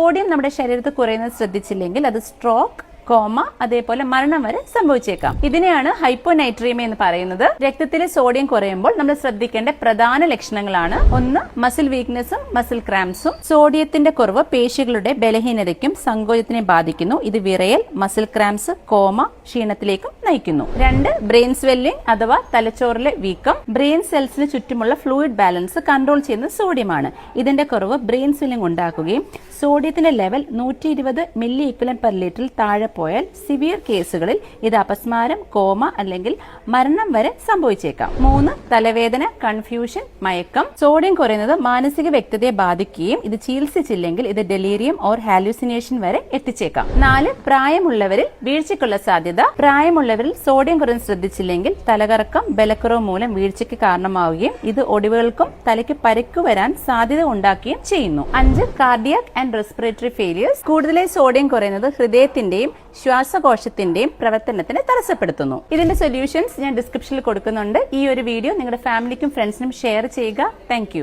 Sodium നമ്മുടെ ശരീരത്തിൽ കുറയുന്നത് ശ്രദ്ധിച്ചില്ലെങ്കിൽ അത് സ്ട്രോക്ക്, കോമ, അതേപോലെ മരണം വരെ സംഭവിച്ചേക്കാം. ഇതിനെയാണ് ഹൈപ്പോനൈട്രീമിയ എന്ന് പറയുന്നത്. രക്തത്തിലെ സോഡിയം കുറയുമ്പോൾ നമ്മൾ ശ്രദ്ധിക്കേണ്ട പ്രധാന ലക്ഷണങ്ങളാണ്: ഒന്ന്, മസിൽ വീക്ക്നെസ്സും മസിൽ ക്രാംസും. സോഡിയത്തിന്റെ കുറവ് പേശികളുടെ ബലഹീനതയ്ക്കും സങ്കോചത്തിനെ ബാധിക്കുന്നു. ഇത് വിറയൽ, മസിൽ ക്രാംസ്, കോമ, ക്ഷീണത്തിലേക്കും നയിക്കുന്നു. രണ്ട്, ബ്രെയിൻ സ്വെല്ലിംഗ് അഥവാ തലച്ചോറിലെ വീക്കം. ബ്രെയിൻ സെൽസിന് ചുറ്റുമുള്ള ഫ്ലൂയിഡ് ബാലൻസ് കൺട്രോൾ ചെയ്യുന്നത് സോഡിയമാണ്. ഇതിന്റെ കുറവ് ബ്രെയിൻ സ്വെല്ലിംഗ് ഉണ്ടാക്കുകയും സോഡിയത്തിന്റെ ലെവൽ 120 മില്ലി ഇക്വലന്റ് പെർ ലിറ്ററിൽ താഴെ പോയാൽ സിവിയർ കേസുകളിൽ ഇത് അപസ്മാരം, കോമ അല്ലെങ്കിൽ മരണം വരെ സംഭവിച്ചേക്കാം. മൂന്ന്, തലവേദന, കൺഫ്യൂഷൻ, മയക്കം. സോഡിയം കുറയുന്നത് മാനസിക വ്യക്തതയെ ബാധിക്കുകയും ഇത് ചികിത്സിച്ചില്ലെങ്കിൽ ഇത് ഡെലീരിയം ഓർ ഹാലൂസിനേഷൻ വരെ എത്തിച്ചേക്കാം. നാല്, പ്രായമുള്ളവരിൽ വീഴ്ചയ്ക്കുള്ള സാധ്യത. പ്രായമുള്ളവരിൽ സോഡിയം കുറഞ്ഞ് ശ്രദ്ധിച്ചില്ലെങ്കിൽ തലകറക്കം, ബലക്കുറവ് മൂലം വീഴ്ചയ്ക്ക് കാരണമാവുകയും ഇത് ഒടിവുകൾക്കും തലയ്ക്ക് പരിക്കു വരാൻ സാധ്യത ഉണ്ടാക്കുകയും ചെയ്യുന്നു. അഞ്ച്, കാർഡിയാക് ആൻഡ് റെസ്പിറേറ്ററി ഫെയിലിയേഴ്സ്. കൂടുതലായി സോഡിയം കുറയുന്നത് ഹൃദയത്തിന്റെയും ശ്വാസകോശത്തിന്റെയും പ്രവർത്തനത്തിന് തടസ്സപ്പെടുത്തുന്നു. ഇതിന്റെ സൊല്യൂഷൻസ് ഞാൻ ഡിസ്ക്രിപ്ഷനിൽ കൊടുക്കുന്നുണ്ട്. ഈ ഒരു വീഡിയോ നിങ്ങളുടെ ഫാമിലിക്കും ഫ്രണ്ട്സിനും ഷെയർ ചെയ്യുക. താങ്ക്